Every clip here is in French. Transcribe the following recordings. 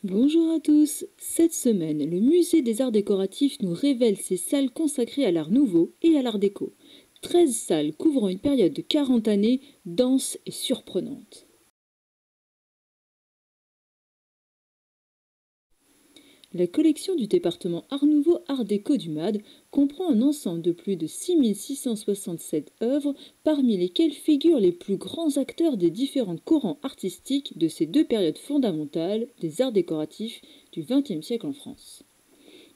Bonjour à tous. Cette semaine, le Musée des Arts Décoratifs nous révèle ses salles consacrées à l'art nouveau et à l'art déco. 13 salles couvrant une période de 40 années, dense et surprenante. La collection du département Art Nouveau Art Déco du MAD comprend un ensemble de plus de 6667 œuvres, parmi lesquelles figurent les plus grands acteurs des différents courants artistiques de ces deux périodes fondamentales des arts décoratifs du XXe siècle en France.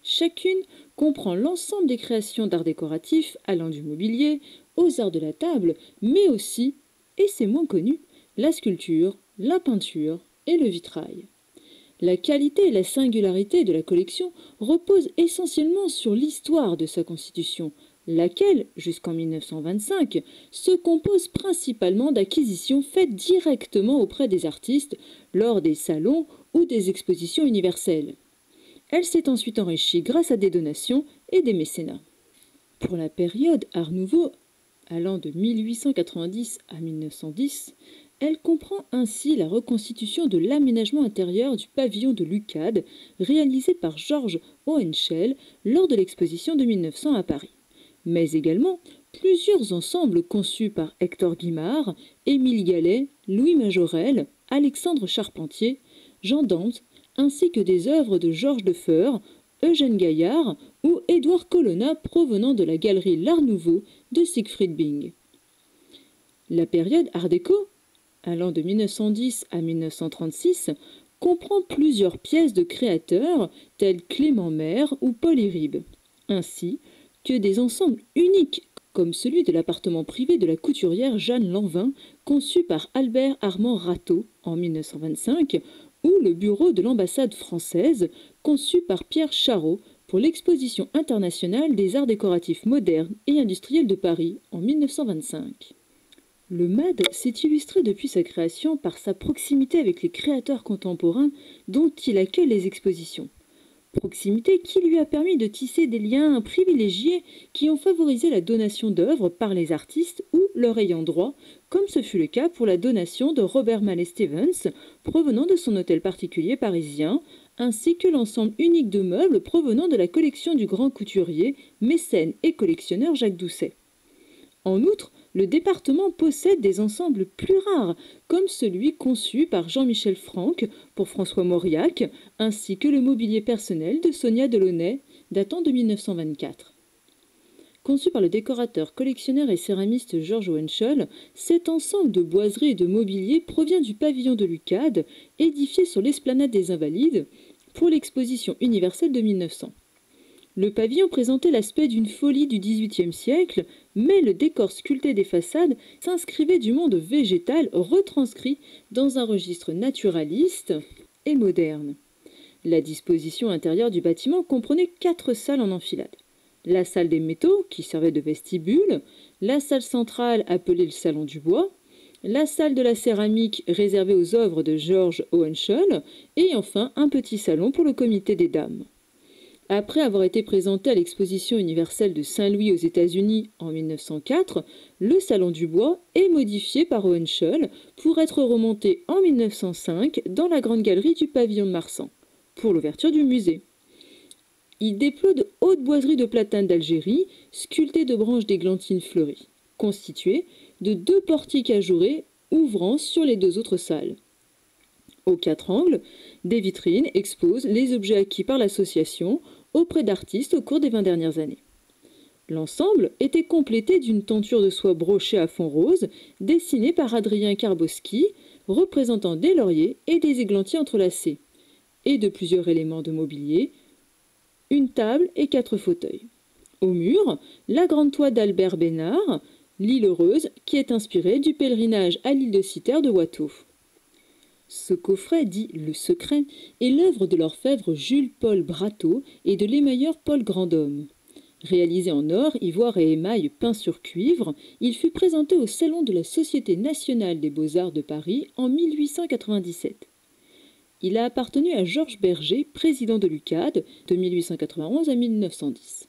Chacune comprend l'ensemble des créations d'art décoratif allant du mobilier aux arts de la table, mais aussi, et c'est moins connu, la sculpture, la peinture et le vitrail. La qualité et la singularité de la collection reposent essentiellement sur l'histoire de sa constitution, laquelle, jusqu'en 1925, se compose principalement d'acquisitions faites directement auprès des artistes lors des salons ou des expositions universelles. Elle s'est ensuite enrichie grâce à des donations et des mécénats. Pour la période Art Nouveau, allant de 1890 à 1910, elle comprend ainsi la reconstitution de l'aménagement intérieur du pavillon de Lucade, réalisé par Georges Hohenschel lors de l'exposition de 1900 à Paris. Mais également plusieurs ensembles conçus par Hector Guimard, Émile Gallet, Louis Majorel, Alexandre Charpentier, Jean Dante, ainsi que des œuvres de Georges Defeur, Eugène Gaillard ou Édouard Colonna provenant de la galerie L'Art Nouveau de Siegfried Bing. La période Art déco, allant de 1910 à 1936, comprend plusieurs pièces de créateurs tels Clément Maire ou Paul Éribe, ainsi que des ensembles uniques comme celui de l'appartement privé de la couturière Jeanne Lanvin, conçu par Albert Armand Rateau en 1925, ou le bureau de l'ambassade française, conçu par Pierre Charot pour l'exposition internationale des arts décoratifs modernes et industriels de Paris en 1925. Le MAD s'est illustré depuis sa création par sa proximité avec les créateurs contemporains dont il accueille les expositions. Proximité qui lui a permis de tisser des liens privilégiés qui ont favorisé la donation d'œuvres par les artistes ou leur ayant droit, comme ce fut le cas pour la donation de Robert Mallet Stevens provenant de son hôtel particulier parisien, ainsi que l'ensemble unique de meubles provenant de la collection du grand couturier, mécène et collectionneur Jacques Doucet. En outre, le département possède des ensembles plus rares, comme celui conçu par Jean-Michel Franck pour François Mauriac, ainsi que le mobilier personnel de Sonia Delaunay, datant de 1924. Conçu par le décorateur, collectionneur et céramiste Georges Hohenschel, cet ensemble de boiseries et de mobilier provient du pavillon de Lucade, édifié sur l'esplanade des Invalides, pour l'exposition universelle de 1900. Le pavillon présentait l'aspect d'une folie du XVIIIe siècle, mais le décor sculpté des façades s'inscrivait du monde végétal retranscrit dans un registre naturaliste et moderne. La disposition intérieure du bâtiment comprenait 4 salles en enfilade. La salle des métaux, qui servait de vestibule, la salle centrale appelée le salon du bois, la salle de la céramique réservée aux œuvres de Georges Hohenschel, et enfin un petit salon pour le comité des dames. Après avoir été présenté à l'exposition universelle de Saint-Louis aux États-Unis en 1904, le Salon du Bois est modifié par Hohenschel pour être remonté en 1905 dans la grande galerie du pavillon de Marsan, pour l'ouverture du musée. Il déploie de hautes boiseries de platane d'Algérie, sculptées de branches d'églantine fleuries, constituées de 2 portiques ajourés ouvrant sur les 2 autres salles. Aux 4 angles, des vitrines exposent les objets acquis par l'association auprès d'artistes au cours des 20 dernières années. L'ensemble était complété d'une tenture de soie brochée à fond rose, dessinée par Adrien Karboski, représentant des lauriers et des églantiers entrelacés, et de plusieurs éléments de mobilier, une table et 4 fauteuils. Au mur, la grande toile d'Albert Bénard, l'île heureuse, qui est inspirée du pèlerinage à l'île de Cythère de Watteau. Ce coffret, dit Le Secret, est l'œuvre de l'orfèvre Jules-Paul Brateau et de l'émailleur Paul Grandhomme. Réalisé en or, ivoire et émail peint sur cuivre, il fut présenté au Salon de la Société nationale des beaux-arts de Paris en 1897. Il a appartenu à Georges Berger, président de l'UCAD, de 1891 à 1910.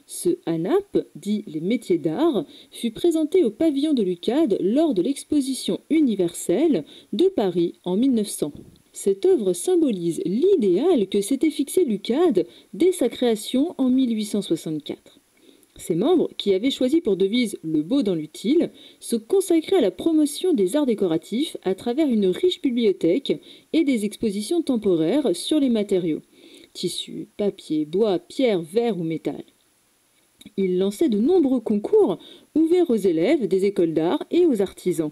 Ce ANAP, dit les métiers d'art, fut présenté au pavillon de l'UCAD lors de l'exposition universelle de Paris en 1900. Cette œuvre symbolise l'idéal que s'était fixé Lucade dès sa création en 1864. Ses membres, qui avaient choisi pour devise le beau dans l'utile, se consacraient à la promotion des arts décoratifs à travers une riche bibliothèque et des expositions temporaires sur les matériaux, tissus, papier, bois, pierre, verre ou métal. Ils lançaient de nombreux concours ouverts aux élèves des écoles d'art et aux artisans.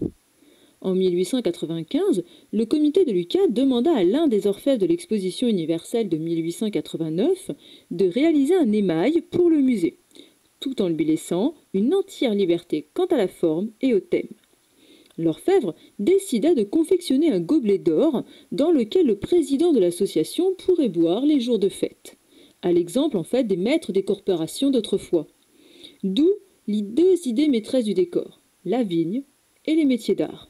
En 1895, le comité de Lucade demanda à l'un des orfèvres de l'exposition universelle de 1889 de réaliser un émail pour le musée, tout en lui laissant une entière liberté quant à la forme et au thème. L'orfèvre décida de confectionner un gobelet d'or dans lequel le président de l'association pourrait boire les jours de fête, à l'exemple en fait des maîtres des corporations d'autrefois. D'où les deux idées maîtresses du décor, la vigne et les métiers d'art.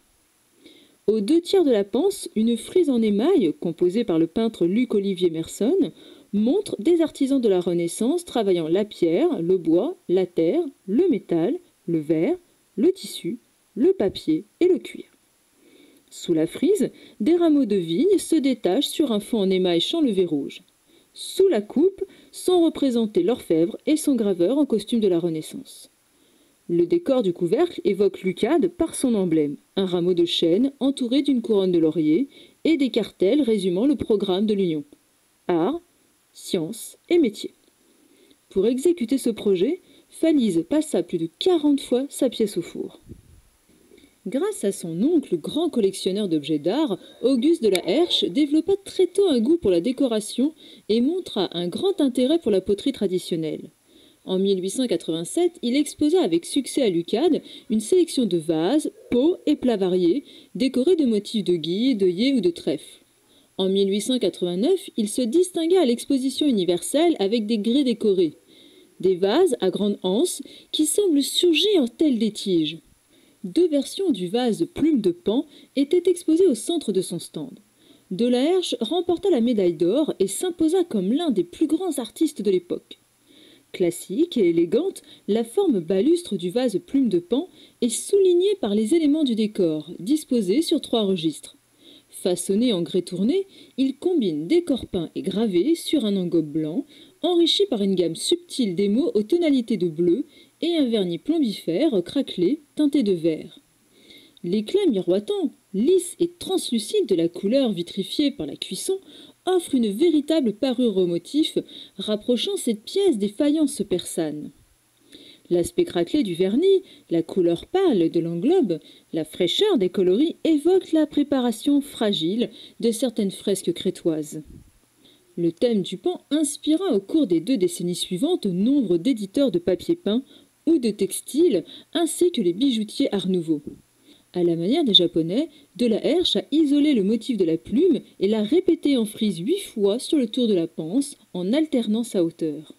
Aux 2/3 de la panse, une frise en émail, composée par le peintre Luc-Olivier Merson, montre des artisans de la Renaissance travaillant la pierre, le bois, la terre, le métal, le verre, le tissu, le papier et le cuir. Sous la frise, des rameaux de vigne se détachent sur un fond en émail chanlevé rouge. Sous la coupe sont représentés l'orfèvre et son graveur en costume de la Renaissance. Le décor du couvercle évoque Lucade par son emblème, un rameau de chêne entouré d'une couronne de laurier et des cartels résumant le programme de l'Union. Art, sciences et métiers. Pour exécuter ce projet, Falise passa plus de 40 fois sa pièce au four. Grâce à son oncle, grand collectionneur d'objets d'art, Auguste de la Herche développa très tôt un goût pour la décoration et montra un grand intérêt pour la poterie traditionnelle. En 1887, il exposa avec succès à Lucade une sélection de vases, pots et plats variés, décorés de motifs de gui, d'œillet ou de trèfle. En 1889, il se distingua à l'exposition universelle avec des grès décorés, des vases à grande anse qui semblent surgir tels des tiges. 2 versions du vase Plume de Pan étaient exposées au centre de son stand. De la Herche remporta la médaille d'or et s'imposa comme l'un des plus grands artistes de l'époque. Classique et élégante, la forme balustre du vase Plume de Pan est soulignée par les éléments du décor, disposés sur 3 registres. Façonné en grès tourné, il combine décor peint et gravé sur un engobe blanc, enrichi par une gamme subtile d'émaux aux tonalités de bleu et un vernis plombifère craquelé teinté de vert. L'éclat miroitant, lisse et translucide de la couleur vitrifiée par la cuisson offre une véritable parure au motif, rapprochant cette pièce des faïences persanes. L'aspect craquelé du vernis, la couleur pâle de l'englobe, la fraîcheur des coloris évoquent la préparation fragile de certaines fresques crétoises. Le thème du pan inspira au cours des 2 décennies suivantes nombre d'éditeurs de papier peint ou de textiles, ainsi que les bijoutiers Art Nouveau. À la manière des Japonais, de la Herche a isolé le motif de la plume et l'a répété en frise 8 fois sur le tour de la panse, en alternant sa hauteur.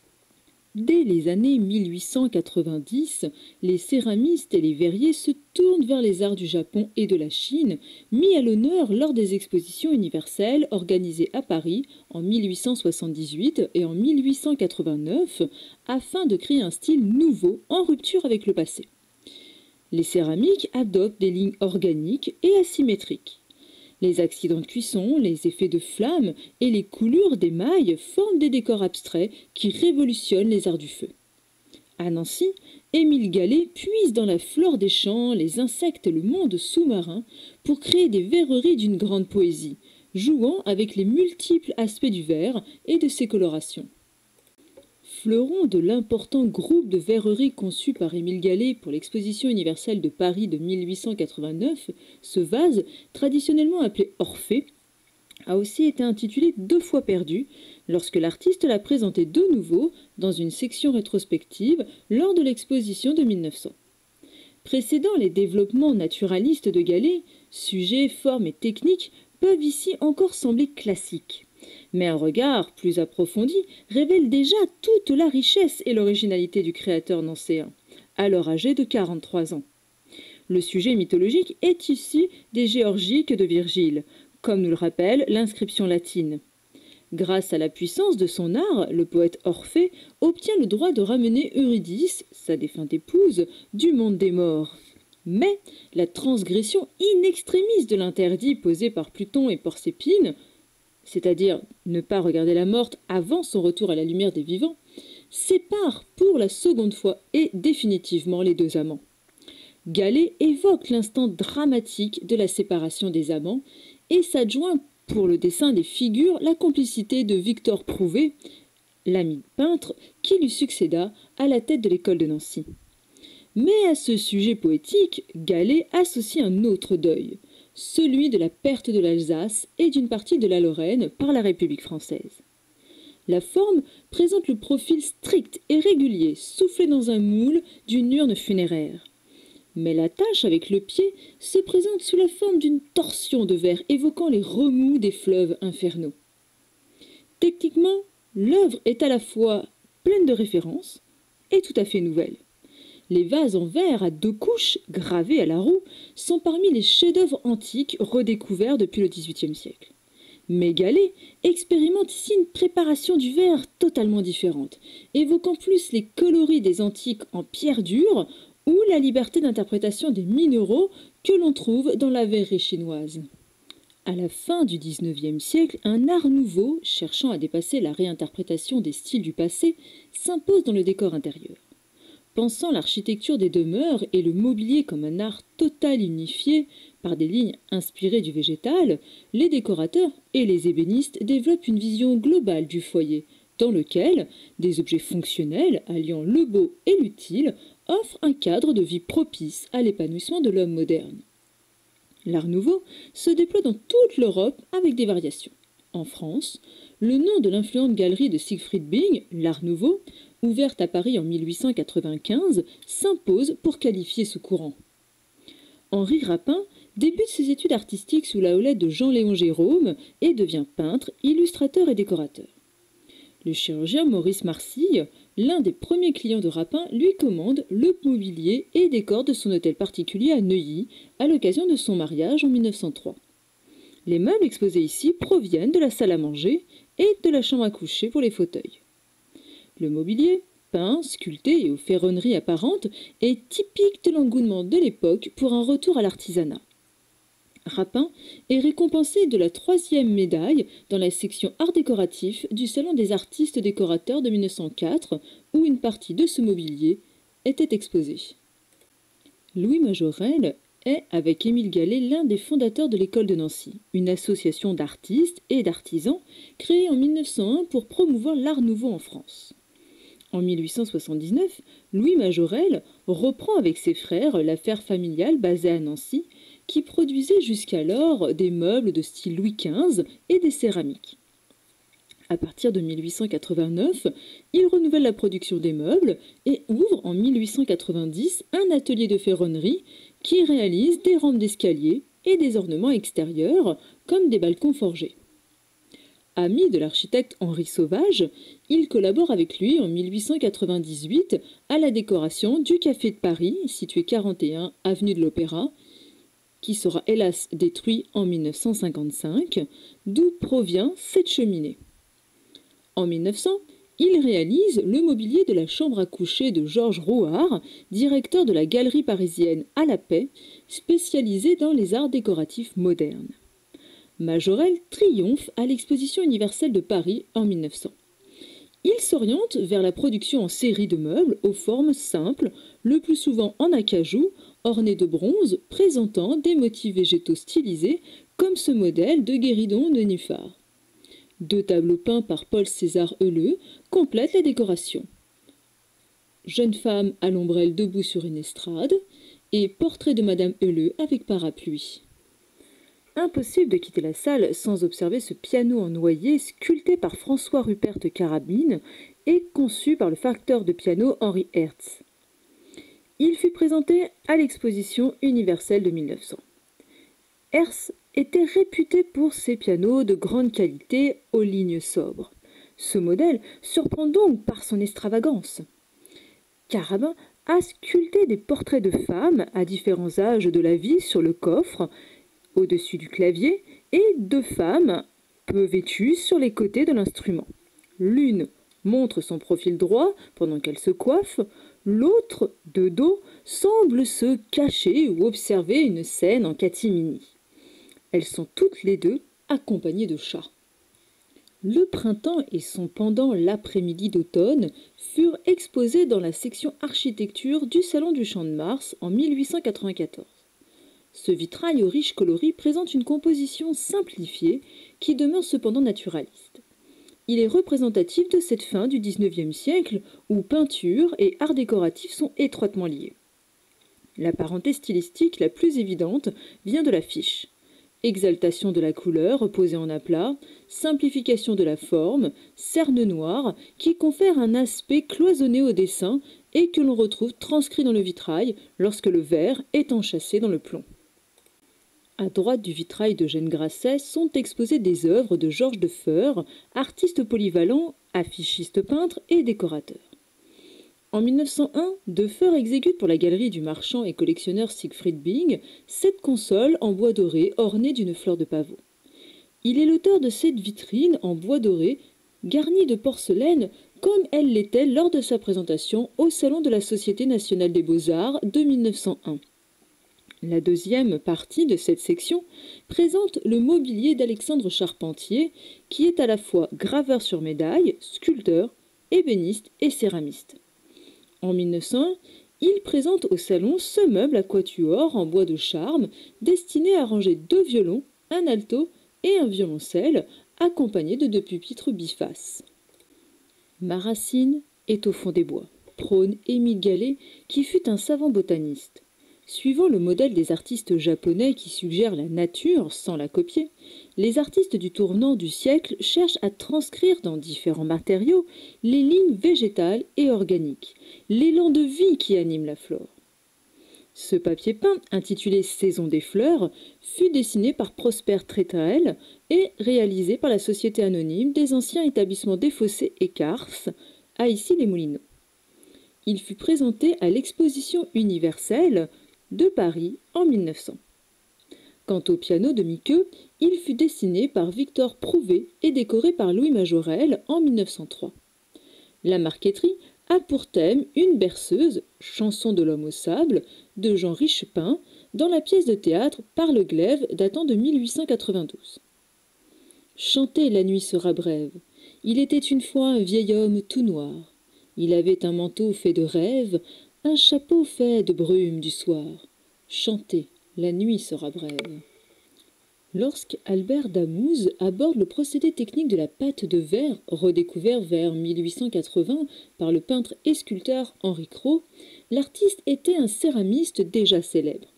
Dès les années 1890, les céramistes et les verriers se tournent vers les arts du Japon et de la Chine, mis à l'honneur lors des expositions universelles organisées à Paris en 1878 et en 1889, afin de créer un style nouveau en rupture avec le passé. Les céramiques adoptent des lignes organiques et asymétriques. Les accidents de cuisson, les effets de flamme et les coulures d'émail forment des décors abstraits qui révolutionnent les arts du feu. À Nancy, Émile Gallet puise dans la flore des champs, les insectes et le monde sous-marin pour créer des verreries d'une grande poésie, jouant avec les multiples aspects du verre et de ses colorations. Fleuron de l'important groupe de verreries conçu par Émile Gallet pour l'exposition universelle de Paris de 1889, ce vase, traditionnellement appelé Orphée, a aussi été intitulé 2 fois perdu, lorsque l'artiste l'a présenté de nouveau dans une section rétrospective lors de l'exposition de 1900. Précédant les développements naturalistes de Gallet, sujets, formes et techniques peuvent ici encore sembler classiques. Mais un regard plus approfondi révèle déjà toute la richesse et l'originalité du créateur nancéen, alors âgé de 43 ans. Le sujet mythologique est issu des Géorgiques de Virgile, comme nous le rappelle l'inscription latine. Grâce à la puissance de son art, le poète Orphée obtient le droit de ramener Eurydice, sa défunte épouse, du monde des morts. Mais la transgression in extremis de l'interdit posé par Pluton et Proserpine, c'est-à-dire ne pas regarder la morte avant son retour à la lumière des vivants, sépare pour la seconde fois et définitivement les deux amants. Gallet évoque l'instant dramatique de la séparation des amants et s'adjoint pour le dessin des figures la complicité de Victor Prouvé, l'ami peintre qui lui succéda à la tête de l'école de Nancy. Mais à ce sujet poétique, Gallet associe un autre deuil, celui de la perte de l'Alsace et d'une partie de la Lorraine par la République française. La forme présente le profil strict et régulier, soufflé dans un moule d'une urne funéraire. Mais la tache avec le pied se présente sous la forme d'une torsion de verre évoquant les remous des fleuves infernaux. Techniquement, l'œuvre est à la fois pleine de références et tout à fait nouvelle. Les vases en verre à 2 couches, gravés à la roue, sont parmi les chefs-d'œuvre antiques redécouverts depuis le XVIIIe siècle. Mais Gallet expérimente ici une préparation du verre totalement différente, évoquant plus les coloris des antiques en pierre dure ou la liberté d'interprétation des minéraux que l'on trouve dans la verrerie chinoise. À la fin du XIXe siècle, un art nouveau, cherchant à dépasser la réinterprétation des styles du passé, s'impose dans le décor intérieur. Pensant l'architecture des demeures et le mobilier comme un art total unifié par des lignes inspirées du végétal, les décorateurs et les ébénistes développent une vision globale du foyer, dans lequel des objets fonctionnels alliant le beau et l'utile offrent un cadre de vie propice à l'épanouissement de l'homme moderne. L'Art nouveau se déploie dans toute l'Europe avec des variations. En France, le nom de l'influente galerie de Siegfried Bing, l'Art nouveau, ouverte à Paris en 1895, s'impose pour qualifier ce courant. Henri Rapin débute ses études artistiques sous la houlette de Jean-Léon Gérôme et devient peintre, illustrateur et décorateur. Le chirurgien Maurice Marcille, l'un des premiers clients de Rapin, lui commande le mobilier et décor de son hôtel particulier à Neuilly à l'occasion de son mariage en 1903. Les meubles exposés ici proviennent de la salle à manger et de la chambre à coucher pour les fauteuils. Le mobilier, peint, sculpté et aux ferronneries apparentes, est typique de l'engouement de l'époque pour un retour à l'artisanat. Rapin est récompensé de la 3e médaille dans la section art décoratif du Salon des artistes décorateurs de 1904, où une partie de ce mobilier était exposée. Louis Majorel est, avec Émile Gallet, l'un des fondateurs de l'école de Nancy, une association d'artistes et d'artisans créée en 1901 pour promouvoir l'art nouveau en France. En 1879, Louis Majorel reprend avec ses frères l'affaire familiale basée à Nancy, qui produisait jusqu'alors des meubles de style Louis XV et des céramiques. À partir de 1889, il renouvelle la production des meubles et ouvre en 1890 un atelier de ferronnerie qui réalise des rampes d'escalier et des ornements extérieurs comme des balcons forgés. Ami de l'architecte Henri Sauvage, il collabore avec lui en 1898 à la décoration du Café de Paris, situé 41 avenue de l'Opéra, qui sera hélas détruit en 1955, d'où provient cette cheminée. En 1900, il réalise le mobilier de la chambre à coucher de Georges Rouard, directeur de la galerie parisienne À la Paix, spécialisée dans les arts décoratifs modernes. Majorel triomphe à l'exposition universelle de Paris en 1900. Il s'oriente vers la production en série de meubles aux formes simples, le plus souvent en acajou, ornés de bronze, présentant des motifs végétaux stylisés, comme ce modèle de guéridon de nénuphar. 2 tableaux peints par Paul César Helleu complètent la décoration. Jeune femme à l'ombrelle debout sur une estrade et portrait de Madame Helleu avec parapluie. Impossible de quitter la salle sans observer ce piano en noyer sculpté par François Rupert Carabine et conçu par le facteur de piano Henri Hertz. Il fut présenté à l'exposition universelle de 1900. Hertz était réputé pour ses pianos de grande qualité aux lignes sobres. Ce modèle surprend donc par son extravagance. Carabin a sculpté des portraits de femmes à différents âges de la vie sur le coffre, au-dessus du clavier, et 2 femmes peu vêtues sur les côtés de l'instrument. L'une montre son profil droit pendant qu'elle se coiffe, L'autre, de dos, semble se cacher ou observer une scène en catimini. Elles sont toutes les deux accompagnées de chats. Le printemps et son pendant l'après-midi d'automne furent exposés dans la section architecture du Salon du Champ de Mars en 1894. Ce vitrail aux riches coloris présente une composition simplifiée qui demeure cependant naturaliste. Il est représentatif de cette fin du XIXe siècle où peinture et art décoratif sont étroitement liés. La parenté stylistique la plus évidente vient de l'affiche. Exaltation de la couleur posée en aplat, simplification de la forme, cerne noire qui confère un aspect cloisonné au dessin et que l'on retrouve transcrit dans le vitrail lorsque le verre est enchâssé dans le plomb. À droite du vitrail d'Eugène Grasset sont exposées des œuvres de Georges Defeur, artiste polyvalent, affichiste peintre et décorateur. En 1901, Defeur exécute pour la galerie du marchand et collectionneur Siegfried Bing 7 consoles en bois doré ornées d'une fleur de pavot. Il est l'auteur de cette vitrine en bois doré, garnie de porcelaine comme elle l'était lors de sa présentation au Salon de la Société nationale des beaux-arts de 1901. La deuxième partie de cette section présente le mobilier d'Alexandre Charpentier, qui est à la fois graveur sur médaille, sculpteur, ébéniste et céramiste. En 1901, il présente au salon ce meuble à quatuor en bois de charme, destiné à ranger 2 violons, un alto et un violoncelle, accompagnés de 2 pupitres bifaces. Ma racine est au fond des bois, prône Émile Gallet, qui fut un savant botaniste. Suivant le modèle des artistes japonais qui suggèrent la nature sans la copier, les artistes du tournant du siècle cherchent à transcrire dans différents matériaux les lignes végétales et organiques, l'élan de vie qui anime la flore. Ce papier peint, intitulé Saison des fleurs, fut dessiné par Prosper Trétrael et réalisé par la Société anonyme des anciens établissements des Fossés et Cars, à Issy-les-Moulineaux. Il fut présenté à l'exposition universelle de Paris en 1900. Quant au piano de Miqueux, il fut dessiné par Victor Prouvé et décoré par Louis Majorel en 1903. La marqueterie a pour thème une berceuse, chanson de l'homme au sable, de Jean Richepin, dans la pièce de théâtre Par le glaive datant de 1892. Chantez, la nuit sera brève. Il était une fois un vieil homme tout noir. Il avait un manteau fait de rêve, un chapeau fait de brume du soir. Chantez, la nuit sera brève. Lorsque Albert Damouze aborde le procédé technique de la pâte de verre, redécouvert vers 1880 par le peintre et sculpteur Henri Cros, l'artiste était un céramiste déjà célèbre.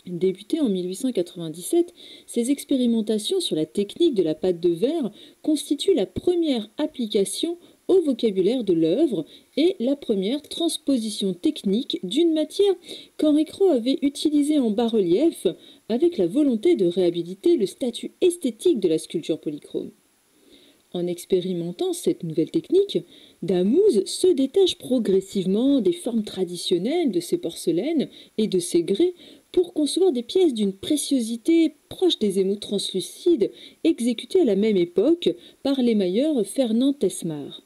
Débutées en 1897, ces expérimentations sur la technique de la pâte de verre constituent la première application au vocabulaire de l'œuvre et la première transposition technique d'une matière qu'Henri Cros avait utilisée en bas-relief avec la volonté de réhabiliter le statut esthétique de la sculpture polychrome. En expérimentant cette nouvelle technique, Damouze se détache progressivement des formes traditionnelles de ses porcelaines et de ses grès pour concevoir des pièces d'une préciosité proche des émaux translucides exécutées à la même époque par l'émailleur Fernand Tesmart.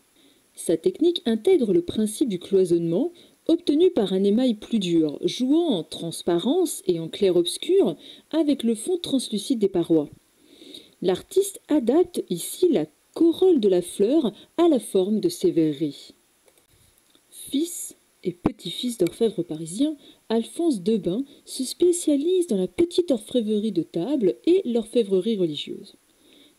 Sa technique intègre le principe du cloisonnement, obtenu par un émail plus dur, jouant en transparence et en clair-obscur avec le fond translucide des parois. L'artiste adapte ici la corolle de la fleur à la forme de ses verreries. Fils et petit-fils d'orfèvre parisien, Alphonse Debain se spécialise dans la petite orfèvrerie de table et l'orfèvrerie religieuse.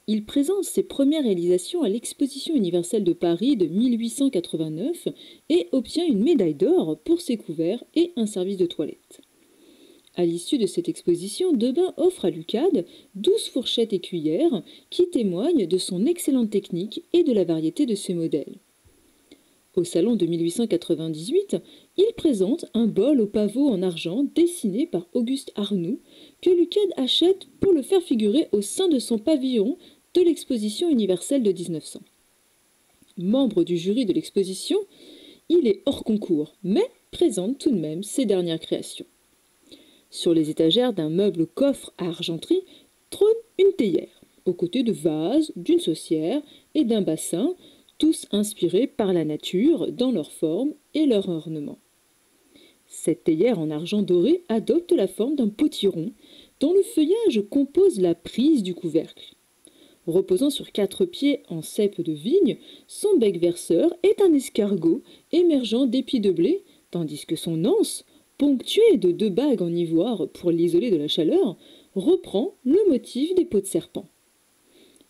Il présente ses premières réalisations à l'Exposition universelle de Paris de 1889 et obtient une médaille d'or pour ses couverts et un service de toilette. À l'issue de cette exposition, Debain offre à Lucade 12 fourchettes et cuillères qui témoignent de son excellente technique et de la variété de ses modèles. Au salon de 1898, il présente un bol au pavot en argent dessiné par Auguste Arnoux que Lucade achète pour le faire figurer au sein de son pavillon de l'exposition universelle de 1900. Membre du jury de l'exposition, il est hors concours, mais présente tout de même ses dernières créations. Sur les étagères d'un meuble coffre à argenterie trône une théière, aux côtés de vases, d'une saucière et d'un bassin, tous inspirés par la nature dans leur forme et leur ornement. Cette théière en argent doré adopte la forme d'un potiron dont le feuillage compose la prise du couvercle. Reposant sur 4 pieds en cèpe de vigne, son bec verseur est un escargot émergeant d'épis de blé, tandis que son anse, ponctuée de 2 bagues en ivoire pour l'isoler de la chaleur, reprend le motif des peaux de serpent.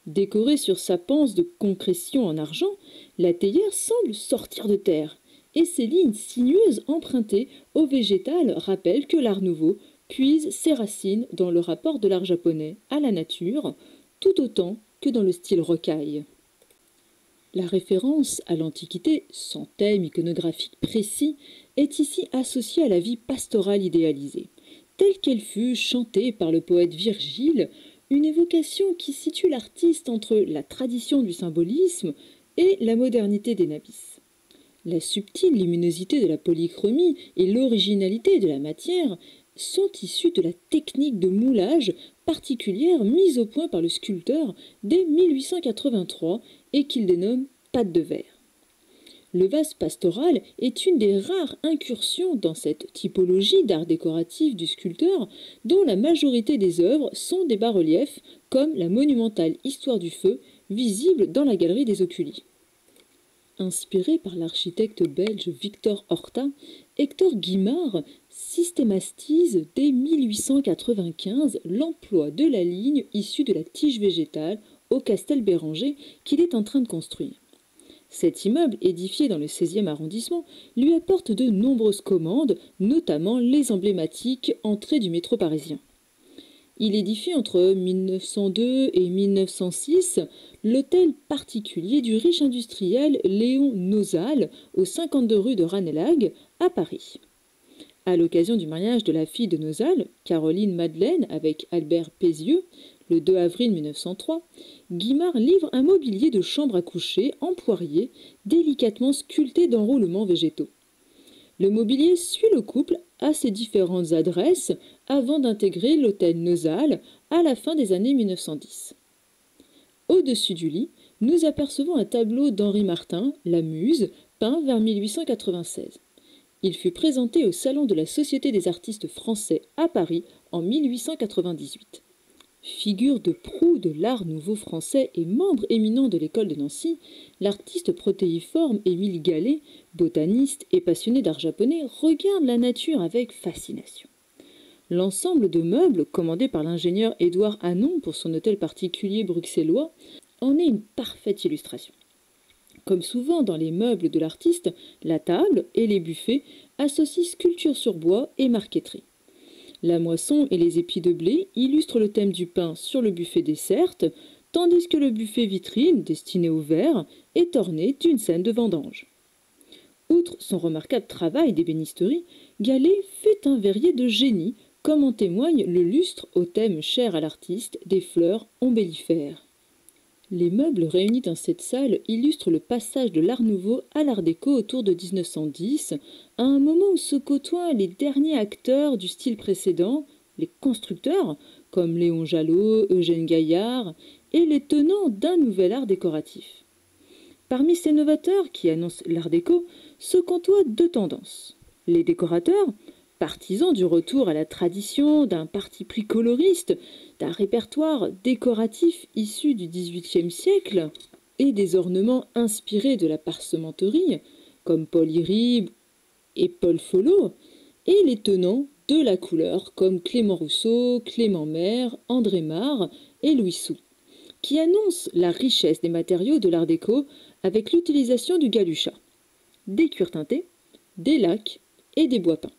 Décorée sur sa panse de concrétion en argent, la théière semble sortir de terre, et ses lignes sinueuses empruntées au végétal rappellent que l'Art nouveau puise ses racines dans le rapport de l'art japonais à la nature, tout autant que dans le style rocaille. La référence à l'Antiquité, sans thème iconographique précis, est ici associée à la vie pastorale idéalisée, telle qu'elle fut chantée par le poète Virgile, une évocation qui situe l'artiste entre la tradition du symbolisme et la modernité des nabis. La subtile luminosité de la polychromie et l'originalité de la matière sont issus de la technique de moulage particulière mise au point par le sculpteur dès 1883 et qu'il dénomme pâte de verre. Le vase pastoral est une des rares incursions dans cette typologie d'art décoratif du sculpteur dont la majorité des œuvres sont des bas-reliefs comme la monumentale Histoire du feu visible dans la galerie des Oculi. Inspiré par l'architecte belge Victor Horta, Hector Guimard systématise dès 1895 l'emploi de la ligne issue de la tige végétale au Castel Béranger qu'il est en train de construire. Cet immeuble, édifié dans le 16e arrondissement, lui apporte de nombreuses commandes, notamment les emblématiques entrées du métro parisien. Il édifie entre 1902 et 1906 l'hôtel particulier du riche industriel Léon Nosal, au 52 rue de Ranelagh, à Paris. À l'occasion du mariage de la fille de Nosal, Caroline Madeleine, avec Albert Pézieux, le 2 avril 1903, Guimard livre un mobilier de chambre à coucher en poirier, délicatement sculpté d'enroulements végétaux. Le mobilier suit le couple à ses différentes adresses avant d'intégrer l'hôtel Nosal à la fin des années 1910. Au-dessus du lit, nous apercevons un tableau d'Henri Martin, La Muse, peint vers 1896. Il fut présenté au Salon de la Société des artistes français à Paris en 1898. Figure de proue de l'art nouveau français et membre éminent de l'école de Nancy, l'artiste protéiforme Émile Gallet, botaniste et passionné d'art japonais, regarde la nature avec fascination. L'ensemble de meubles, commandé par l'ingénieur Édouard Hanon pour son hôtel particulier bruxellois, en est une parfaite illustration. Comme souvent dans les meubles de l'artiste, la table et les buffets associent sculpture sur bois et marqueterie. La moisson et les épis de blé illustrent le thème du pain sur le buffet dessert, tandis que le buffet vitrine, destiné au verre, est orné d'une scène de vendange. Outre son remarquable travail d'ébénisterie, Gallet fut un verrier de génie, comme en témoigne le lustre au thème cher à l'artiste des fleurs ombellifères. Les meubles réunis dans cette salle illustrent le passage de l'Art nouveau à l'Art déco autour de 1910, à un moment où se côtoient les derniers acteurs du style précédent, les constructeurs, comme Léon Jalot, Eugène Gaillard, et les tenants d'un nouvel art décoratif. Parmi ces novateurs qui annoncent l'Art déco, se côtoient 2 tendances. Les décorateurs, partisans du retour à la tradition, d'un parti pris coloriste, d'un répertoire décoratif issu du XVIIIe siècle et des ornements inspirés de la parsementerie, comme Paul Iribe et Paul Folot, et les tenants de la couleur, comme Clément Rousseau, Clément Maire, André Mare et Louis Sou, qui annoncent la richesse des matériaux de l'Art déco avec l'utilisation du galucha, des cuirs teintés, des lacs et des bois peints.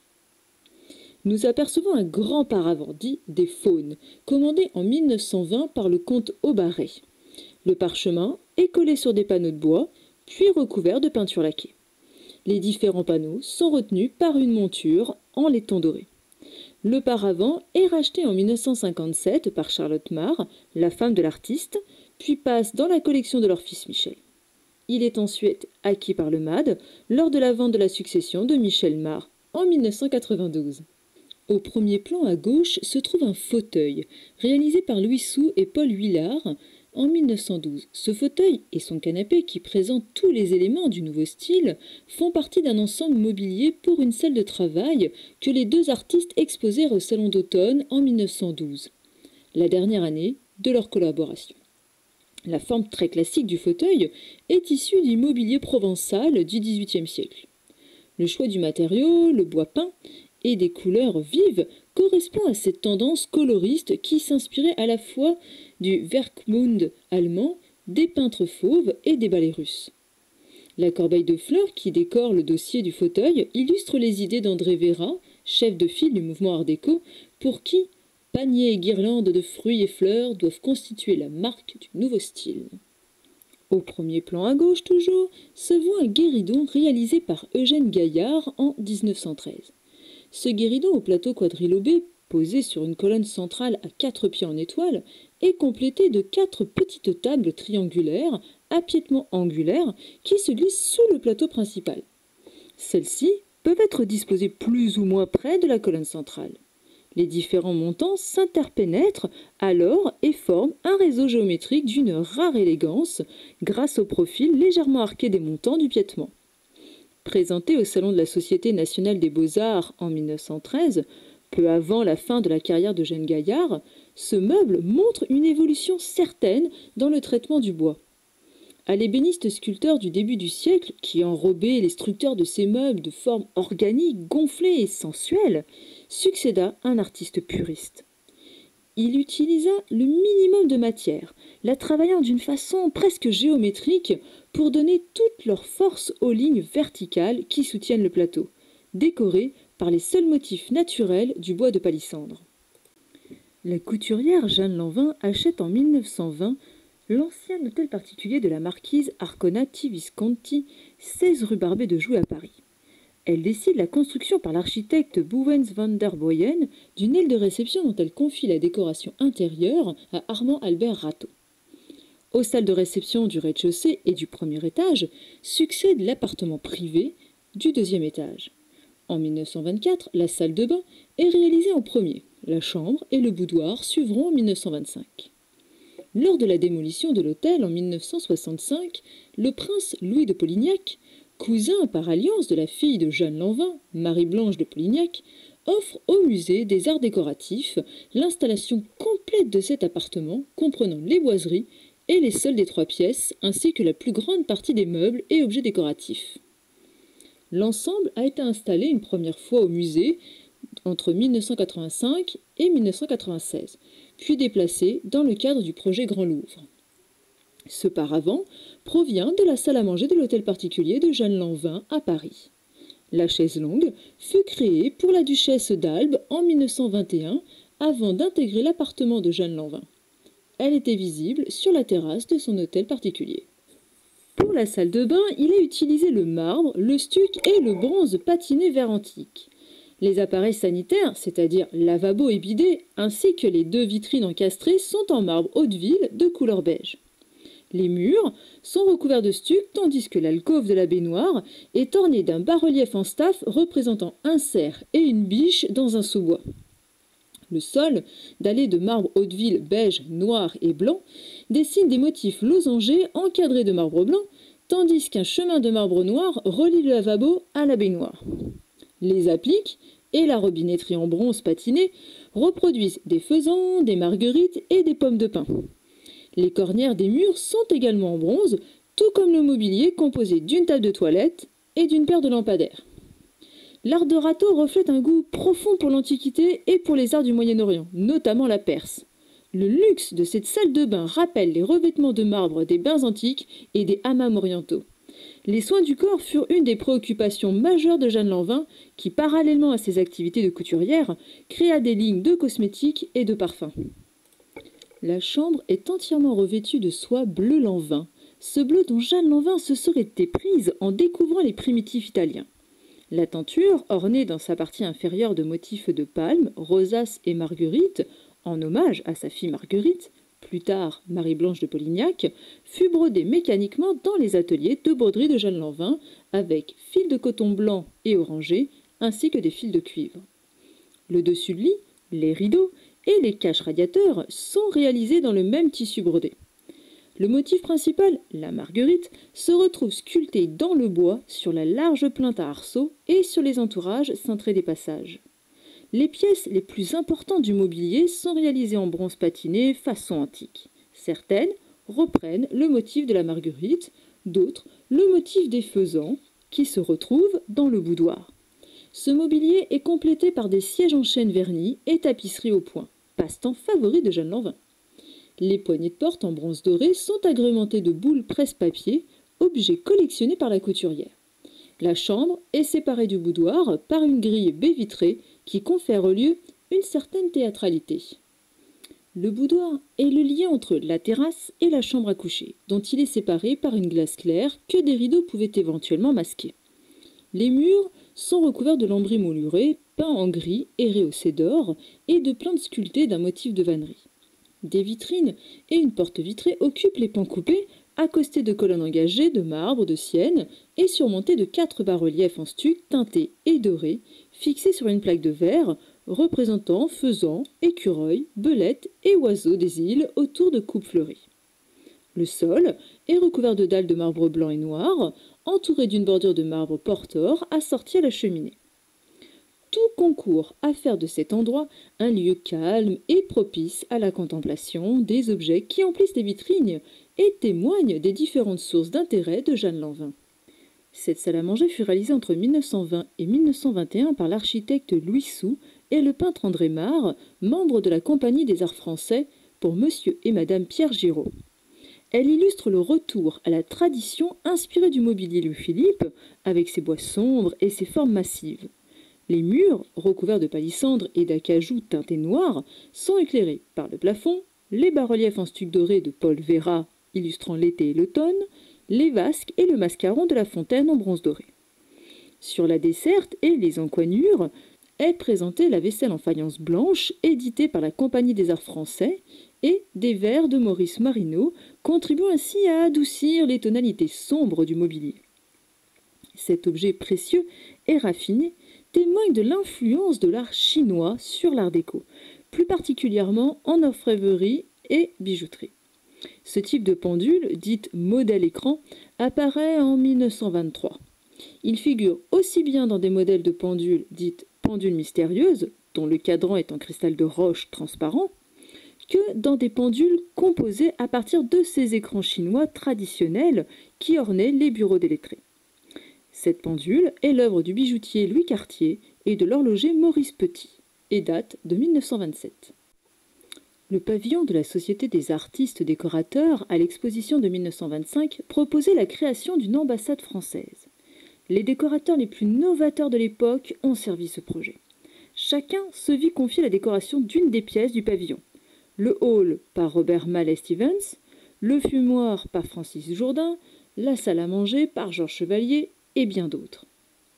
Nous apercevons un grand paravent dit des Faunes, commandé en 1920 par le comte Aubaret. Le parchemin est collé sur des panneaux de bois, puis recouvert de peinture laquée. Les différents panneaux sont retenus par une monture en laiton doré. Le paravent est racheté en 1957 par Charlotte Mare, la femme de l'artiste, puis passe dans la collection de leur fils Michel. Il est ensuite acquis par le MAD lors de la vente de la succession de Michel Mare en 1992. Au premier plan à gauche se trouve un fauteuil, réalisé par Louis Sou et Paul Huillard, En 1912, ce fauteuil et son canapé, qui présentent tous les éléments du nouveau style, font partie d'un ensemble mobilier pour une salle de travail que les deux artistes exposèrent au Salon d'automne en 1912, la dernière année de leur collaboration. La forme très classique du fauteuil est issue du mobilier provençal du XVIIIe siècle. Le choix du matériau, le bois peint et des couleurs vives correspond à cette tendance coloriste qui s'inspirait à la fois du Werkmund allemand, des peintres fauves et des ballets russes. La corbeille de fleurs qui décore le dossier du fauteuil illustre les idées d'André Véra, chef de file du mouvement Art déco, pour qui paniers et guirlandes de fruits et fleurs doivent constituer la marque du nouveau style. Au premier plan à gauche toujours, se voit un guéridon réalisé par Eugène Gaillard en 1913. Ce guéridon au plateau quadrilobé, posé sur une colonne centrale à 4 pieds en étoile, est complété de 4 petites tables triangulaires à piétement angulaire qui se glissent sous le plateau principal. Celles-ci peuvent être disposées plus ou moins près de la colonne centrale. Les différents montants s'interpénètrent alors et forment un réseau géométrique d'une rare élégance grâce au profil légèrement arqué des montants du piétement. Présenté au Salon de la Société nationale des beaux-arts en 1913, peu avant la fin de la carrière d'Eugène Gaillard, ce meuble montre une évolution certaine dans le traitement du bois. À l'ébéniste sculpteur du début du siècle, qui enrobait les structeurs de ces meubles de forme organique, gonflée et sensuelle, succéda un artiste puriste. Il utilisa le minimum de matière, la travaillant d'une façon presque géométrique pour donner toute leur force aux lignes verticales qui soutiennent le plateau, décoré par les seuls motifs naturels du bois de palissandre. La couturière Jeanne Lanvin achète en 1920 l'ancien hôtel particulier de la marquise Arconati Visconti, 16 rue Barbet de Jouy à Paris. Elle décide la construction par l'architecte Bouwens van der Boyen d'une aile de réception dont elle confie la décoration intérieure à Armand Albert Rateau. Aux salles de réception du rez-de-chaussée et du premier étage succède l'appartement privé du deuxième étage. En 1924, la salle de bain est réalisée en premier. La chambre et le boudoir suivront en 1925. Lors de la démolition de l'hôtel en 1965, le prince Louis de Polignac, cousin par alliance de la fille de Jeanne Lanvin, Marie-Blanche de Polignac, offre au musée des arts décoratifs l'installation complète de cet appartement comprenant les boiseries et les sols des 3 pièces ainsi que la plus grande partie des meubles et objets décoratifs. L'ensemble a été installé une première fois au musée entre 1985 et 1996, puis déplacé dans le cadre du projet Grand Louvre. Ce paravent provient de la salle à manger de l'hôtel particulier de Jeanne Lanvin à Paris. La chaise longue fut créée pour la duchesse d'Albe en 1921 avant d'intégrer l'appartement de Jeanne Lanvin. Elle était visible sur la terrasse de son hôtel particulier. Pour la salle de bain, il a utilisé le marbre, le stuc et le bronze patiné vert antique. Les appareils sanitaires, c'est-à-dire lavabo et bidet, ainsi que les 2 vitrines encastrées sont en marbre Hauteville de couleur beige. Les murs sont recouverts de stuc, tandis que l'alcôve de la baignoire est ornée d'un bas-relief en staff représentant un cerf et une biche dans un sous-bois. Le sol, dallé de marbre Hauteville beige, noir et blanc, dessine des motifs losangés encadrés de marbre blanc, tandis qu'un chemin de marbre noir relie le lavabo à la baignoire. Les appliques et la robinetterie en bronze patiné reproduisent des faisans, des marguerites et des pommes de pin. Les cornières des murs sont également en bronze, tout comme le mobilier composé d'une table de toilette et d'une paire de lampadaires. L'art de Rateau reflète un goût profond pour l'Antiquité et pour les arts du Moyen-Orient, notamment la Perse. Le luxe de cette salle de bain rappelle les revêtements de marbre des bains antiques et des hammams orientaux. Les soins du corps furent une des préoccupations majeures de Jeanne Lanvin, qui, parallèlement à ses activités de couturière, créa des lignes de cosmétiques et de parfums. La chambre est entièrement revêtue de soie bleu Lanvin, ce bleu dont Jeanne Lanvin se serait éprise en découvrant les primitifs italiens. La tenture, ornée dans sa partie inférieure de motifs de palme, rosaces et marguerite, en hommage à sa fille Marguerite, plus tard Marie-Blanche de Polignac, fut brodée mécaniquement dans les ateliers de broderie de Jeanne Lanvin avec fils de coton blanc et orangé, ainsi que des fils de cuivre. Le dessus de lit, les rideaux et les caches radiateurs sont réalisés dans le même tissu brodé. Le motif principal, la marguerite, se retrouve sculpté dans le bois sur la large plinthe à arceaux et sur les entourages cintrés des passages. Les pièces les plus importantes du mobilier sont réalisées en bronze patiné façon antique. Certaines reprennent le motif de la marguerite, d'autres le motif des faisans, qui se retrouvent dans le boudoir. Ce mobilier est complété par des sièges en chêne verni et tapisseries au point, passe-temps favori de Jeanne Lanvin. Les poignées de porte en bronze doré sont agrémentées de boules presse-papier, objets collectionnés par la couturière. La chambre est séparée du boudoir par une grille baie vitrée qui confère au lieu une certaine théâtralité. Le boudoir est le lien entre la terrasse et la chambre à coucher, dont il est séparé par une glace claire que des rideaux pouvaient éventuellement masquer. Les murs sont recouverts de lambris moulurés, peints en gris et rehaussés d'or, et de plantes sculptées d'un motif de vannerie. Des vitrines et une porte vitrée occupent les pans coupés, accostés de colonnes engagées de marbre, de sienne, et surmontés de 4 bas-reliefs en stuc teintés et dorés, fixés sur une plaque de verre, représentant faisans, écureuils, belettes et oiseaux des îles autour de coupes fleuries. Le sol est recouvert de dalles de marbre blanc et noir, entouré d'une bordure de marbre portor assortie à la cheminée. Tout concourt à faire de cet endroit un lieu calme et propice à la contemplation des objets qui emplissent les vitrines et témoignent des différentes sources d'intérêt de Jeanne Lanvin. Cette salle à manger fut réalisée entre 1920 et 1921 par l'architecte Louis Sou et le peintre André Mare, membre de la Compagnie des Arts Français, pour Monsieur et Madame Pierre Giraud. Elle illustre le retour à la tradition inspirée du mobilier Louis-Philippe, avec ses bois sombres et ses formes massives. Les murs, recouverts de palissandre et d'acajou teintés noirs, sont éclairés par le plafond, les bas-reliefs en stuc doré de Paul Véra, illustrant l'été et l'automne, les vasques et le mascaron de la fontaine en bronze doré. Sur la desserte et les encoignures est présentée la vaisselle en faïence blanche, éditée par la Compagnie des Arts Français, et des verres de Maurice Marino, contribuant ainsi à adoucir les tonalités sombres du mobilier. Cet objet précieux et raffiné témoigne de l'influence de l'art chinois sur l'art déco, plus particulièrement en orfèvrerie et bijouterie. Ce type de pendule, dite modèle écran, apparaît en 1923. Il figure aussi bien dans des modèles de pendules dites pendules mystérieuses, dont le cadran est en cristal de roche transparent, que dans des pendules composées à partir de ces écrans chinois traditionnels qui ornaient les bureaux des lettrés. Cette pendule est l'œuvre du bijoutier Louis Cartier et de l'horloger Maurice Petit et date de 1927. Le pavillon de la Société des artistes décorateurs à l'exposition de 1925 proposait la création d'une ambassade française. Les décorateurs les plus novateurs de l'époque ont servi ce projet. Chacun se vit confier la décoration d'une des pièces du pavillon. Le hall par Robert Mallet Stevens, le fumoir par Francis Jourdain, la salle à manger par Georges Chevalier et bien d'autres.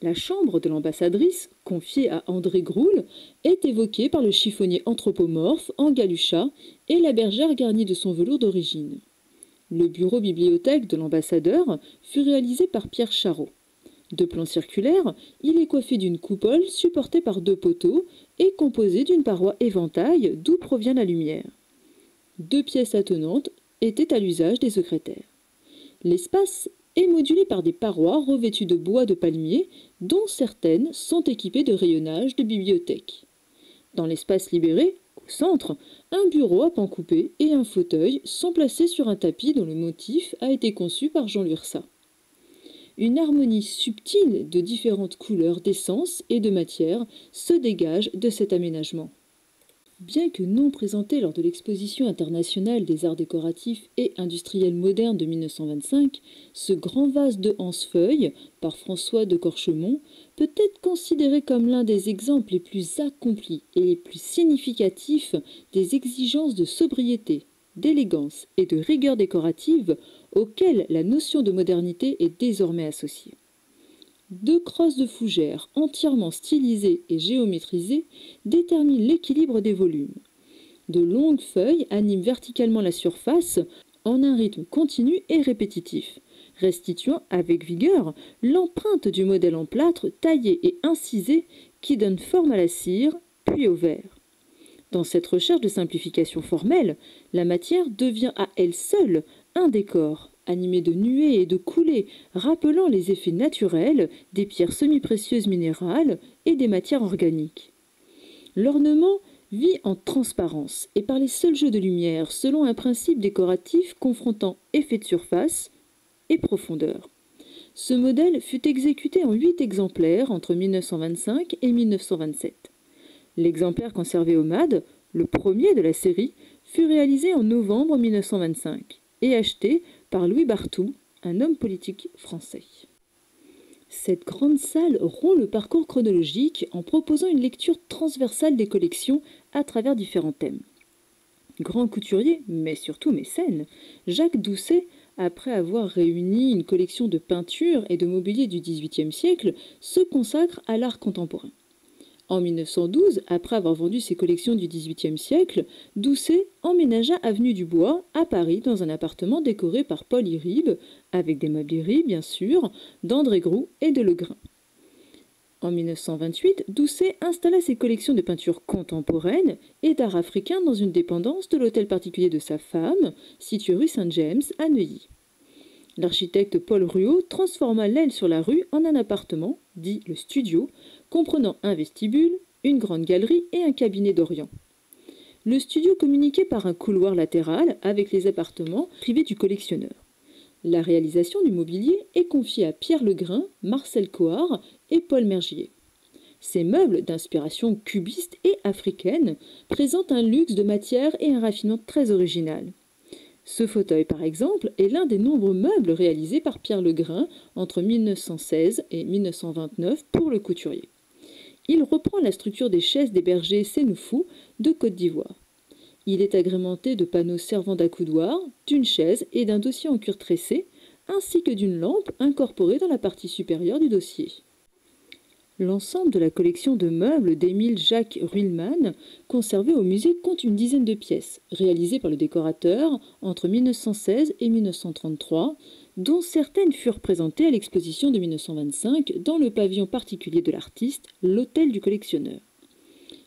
La chambre de l'ambassadrice, confiée à André Groul, est évoquée par le chiffonnier anthropomorphe en Galuchat et la bergère garnie de son velours d'origine. Le bureau bibliothèque de l'ambassadeur fut réalisé par Pierre Charot. De plan circulaire, il est coiffé d'une coupole supportée par 2 poteaux et composé d'une paroi éventail d'où provient la lumière. 2 pièces attenantes étaient à l'usage des secrétaires. L'espace est modulé par des parois revêtues de bois de palmier, dont certaines sont équipées de rayonnage de bibliothèque. Dans l'espace libéré, au centre, un bureau à pans coupés et un fauteuil sont placés sur un tapis dont le motif a été conçu par Jean Lursa. Une harmonie subtile de différentes couleurs d'essence et de matière se dégage de cet aménagement. Bien que non présenté lors de l'exposition internationale des arts décoratifs et industriels modernes de 1925, ce grand vase de Hansefeuille, par François de Corchemont, peut être considéré comme l'un des exemples les plus accomplis et les plus significatifs des exigences de sobriété, d'élégance et de rigueur décorative auxquelles la notion de modernité est désormais associée. 2 crosses de fougères entièrement stylisées et géométrisées déterminent l'équilibre des volumes. De longues feuilles animent verticalement la surface en un rythme continu et répétitif, restituant avec vigueur l'empreinte du modèle en plâtre taillé et incisé qui donne forme à la cire, puis au verre. Dans cette recherche de simplification formelle, la matière devient à elle seule un décor, animé de nuées et de coulées, rappelant les effets naturels des pierres semi-précieuses minérales et des matières organiques. L'ornement vit en transparence et par les seuls jeux de lumière selon un principe décoratif confrontant effet de surface et profondeur. Ce modèle fut exécuté en 8 exemplaires entre 1925 et 1927. L'exemplaire conservé au MAD, le premier de la série, fut réalisé en novembre 1925 et acheté par Louis Barthou, un homme politique français. Cette grande salle rompt le parcours chronologique en proposant une lecture transversale des collections à travers différents thèmes. Grand couturier, mais surtout mécène, Jacques Doucet, après avoir réuni une collection de peintures et de mobilier du XVIIIe siècle, se consacre à l'art contemporain. En 1912, après avoir vendu ses collections du XVIIIe siècle, Doucet emménagea avenue du Bois, à Paris, dans un appartement décoré par Paul Iribe, avec des mobilieries bien sûr, d'André Groux et de Legrain. En 1928, Doucet installa ses collections de peintures contemporaines et d'art africain dans une dépendance de l'hôtel particulier de sa femme, situé rue Saint-James à Neuilly. L'architecte Paul Ruot transforma l'aile sur la rue en un appartement, dit le studio, comprenant un vestibule, une grande galerie et un cabinet d'Orient. Le studio communiquait par un couloir latéral avec les appartements privés du collectionneur. La réalisation du mobilier est confiée à Pierre Legrain, Marcel Coard et Paul Mergier. Ces meubles, d'inspiration cubiste et africaine, présentent un luxe de matière et un raffinement très original. Ce fauteuil, par exemple, est l'un des nombreux meubles réalisés par Pierre Legrain entre 1916 et 1929 pour le couturier. Il reprend la structure des chaises des bergers Sénoufou de Côte d'Ivoire. Il est agrémenté de panneaux servant d'accoudoir, d'une chaise et d'un dossier en cuir tressé, ainsi que d'une lampe incorporée dans la partie supérieure du dossier. L'ensemble de la collection de meubles d'Émile Jacques Ruhlmann, conservée au musée, compte une dizaine de pièces, réalisées par le décorateur entre 1916 et 1933, dont certaines furent présentées à l'exposition de 1925 dans le pavillon particulier de l'artiste, l'Hôtel du collectionneur.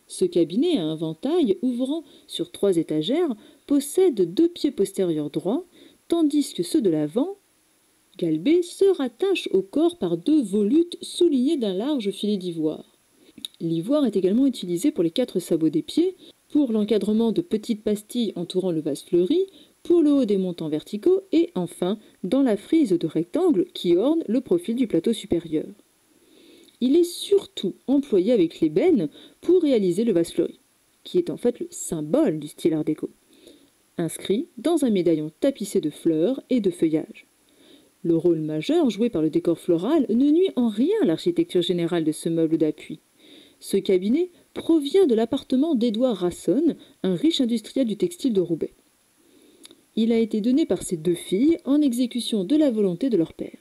Ce cabinet à inventail, ouvrant sur 3 étagères, possède 2 pieds postérieurs droits, tandis que ceux de l'avant, galbés, se rattachent au corps par 2 volutes soulignés d'un large filet d'ivoire. L'ivoire est également utilisé pour les 4 sabots des pieds, pour l'encadrement de petites pastilles entourant le vase fleuri, pour le haut des montants verticaux et, enfin, dans la frise de rectangle qui orne le profil du plateau supérieur. Il est surtout employé avec l'ébène pour réaliser le vase fleuri, qui est en fait le symbole du style art déco, inscrit dans un médaillon tapissé de fleurs et de feuillages. Le rôle majeur joué par le décor floral ne nuit en rien à l'architecture générale de ce meuble d'appui. Ce cabinet provient de l'appartement d'Édouard Rasson, un riche industriel du textile de Roubaix. Il a été donné par ses 2 filles en exécution de la volonté de leur père.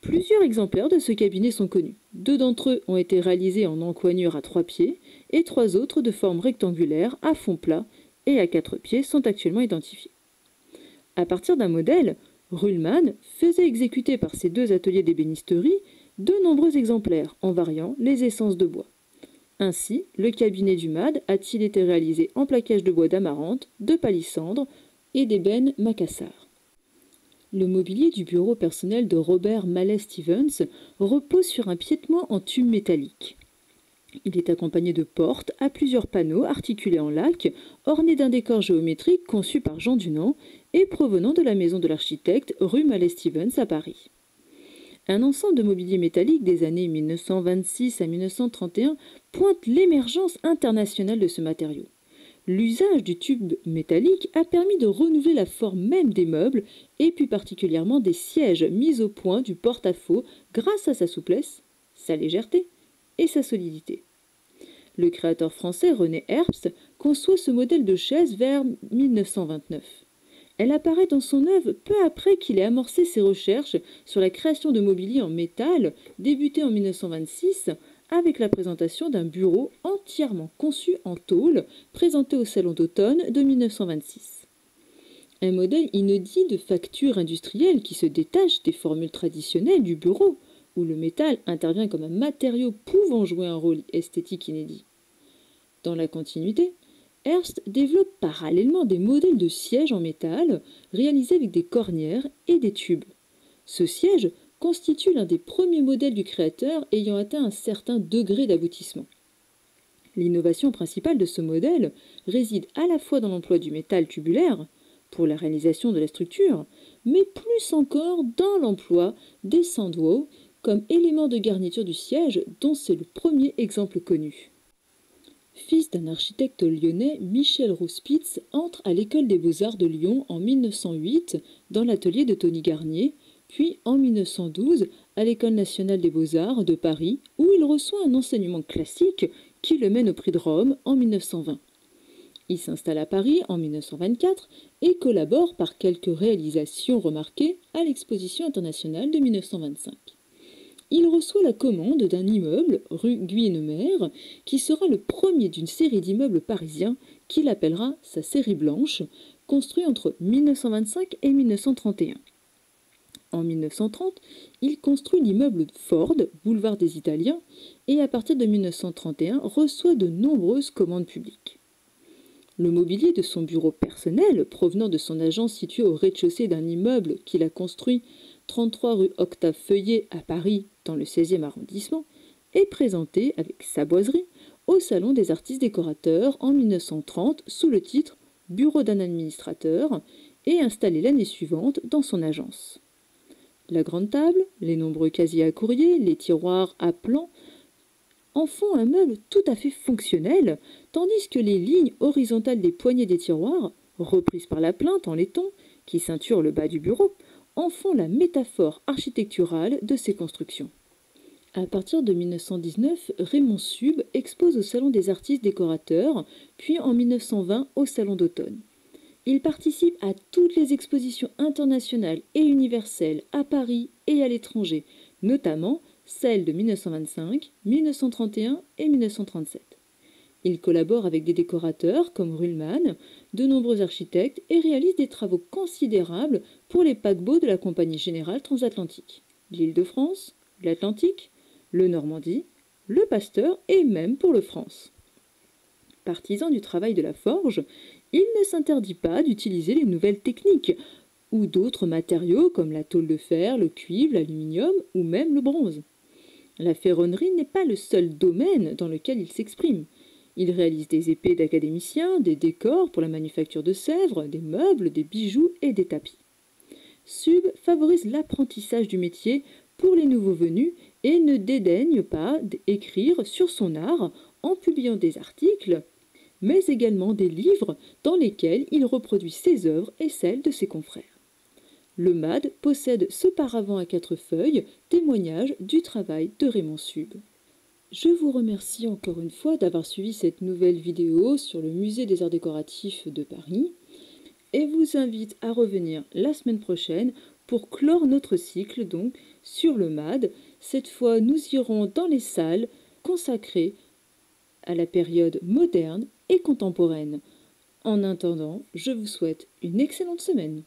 Plusieurs exemplaires de ce cabinet sont connus. 2 d'entre eux ont été réalisés en encoignure à 3 pieds et 3 autres de forme rectangulaire à fond plat et à 4 pieds sont actuellement identifiés. À partir d'un modèle, Ruhlmann faisait exécuter par ses 2 ateliers d'ébénisterie de nombreux exemplaires en variant les essences de bois. Ainsi, le cabinet du MAD a-t-il été réalisé en plaquage de bois d'amarante, de palissandre et d'ébène macassar. Le mobilier du bureau personnel de Robert Mallet Stevens repose sur un piétement en tube métallique. Il est accompagné de portes à plusieurs panneaux articulés en laque, ornés d'un décor géométrique conçu par Jean Dunant et provenant de la maison de l'architecte rue Mallet Stevens à Paris. Un ensemble de mobilier métallique des années 1926 à 1931 pointe l'émergence internationale de ce matériau. L'usage du tube métallique a permis de renouveler la forme même des meubles et plus particulièrement des sièges mis au point du porte-à-faux grâce à sa souplesse, sa légèreté et sa solidité. Le créateur français René Herbst conçoit ce modèle de chaise vers 1929. Elle apparaît dans son œuvre peu après qu'il ait amorcé ses recherches sur la création de mobilier en métal, débutée en 1926, avec la présentation d'un bureau entièrement conçu en tôle, présenté au Salon d'automne de 1926. Un modèle inédit de facture industrielle qui se détache des formules traditionnelles du bureau, où le métal intervient comme un matériau pouvant jouer un rôle esthétique inédit. Dans la continuité, Hearst développe parallèlement des modèles de sièges en métal réalisés avec des cornières et des tubes. Ce siège constitue l'un des premiers modèles du créateur ayant atteint un certain degré d'aboutissement. L'innovation principale de ce modèle réside à la fois dans l'emploi du métal tubulaire pour la réalisation de la structure, mais plus encore dans l'emploi des sandwows comme élément de garniture du siège dont c'est le premier exemple connu. Fils d'un architecte lyonnais, Michel Rouspitz entre à l'École des Beaux-Arts de Lyon en 1908 dans l'atelier de Tony Garnier, puis en 1912 à l'École nationale des Beaux-Arts de Paris où il reçoit un enseignement classique qui le mène au Prix de Rome en 1920. Il s'installe à Paris en 1924 et collabore par quelques réalisations remarquées à l'Exposition internationale de 1925. Il reçoit la commande d'un immeuble rue Guynemer qui sera le premier d'une série d'immeubles parisiens qu'il appellera sa série blanche, construit entre 1925 et 1931. En 1930, il construit l'immeuble Ford, boulevard des Italiens, et à partir de 1931 reçoit de nombreuses commandes publiques. Le mobilier de son bureau personnel, provenant de son agence située au rez-de-chaussée d'un immeuble qu'il a construit 33 rue Octave Feuillet à Paris, dans le 16e arrondissement, est présenté avec sa boiserie au Salon des artistes décorateurs en 1930 sous le titre « Bureau d'un administrateur » et installé l'année suivante dans son agence. La grande table, les nombreux casiers à courrier, les tiroirs à plans en font un meuble tout à fait fonctionnel, tandis que les lignes horizontales des poignées des tiroirs, reprises par la plinthe en laiton, qui ceinture le bas du bureau, en font la métaphore architecturale de ces constructions. À partir de 1919, Raymond Sub expose au Salon des artistes décorateurs, puis en 1920 au Salon d'automne. Il participe à toutes les expositions internationales et universelles à Paris et à l'étranger, notamment celles de 1925, 1931 et 1937. Il collabore avec des décorateurs comme Ruhlmann, de nombreux architectes et réalise des travaux considérables pour les paquebots de la Compagnie Générale Transatlantique, l'Île-de-France, l'Atlantique, le Normandie, le Pasteur et même pour le France. Partisan du travail de la forge, il ne s'interdit pas d'utiliser les nouvelles techniques ou d'autres matériaux comme la tôle de fer, le cuivre, l'aluminium ou même le bronze. La ferronnerie n'est pas le seul domaine dans lequel il s'exprime. Il réalise des épées d'académiciens, des décors pour la manufacture de Sèvres, des meubles, des bijoux et des tapis. Sub favorise l'apprentissage du métier pour les nouveaux venus et ne dédaigne pas d'écrire sur son art en publiant des articles, mais également des livres dans lesquels il reproduit ses œuvres et celles de ses confrères. Le MAD possède ce paravent à 4 feuilles, témoignage du travail de Raymond Sub. Je vous remercie encore une fois d'avoir suivi cette nouvelle vidéo sur le musée des arts décoratifs de Paris et vous invite à revenir la semaine prochaine pour clore notre cycle donc sur le MAD. Cette fois, nous irons dans les salles consacrées à la période moderne et contemporaine. En attendant, je vous souhaite une excellente semaine.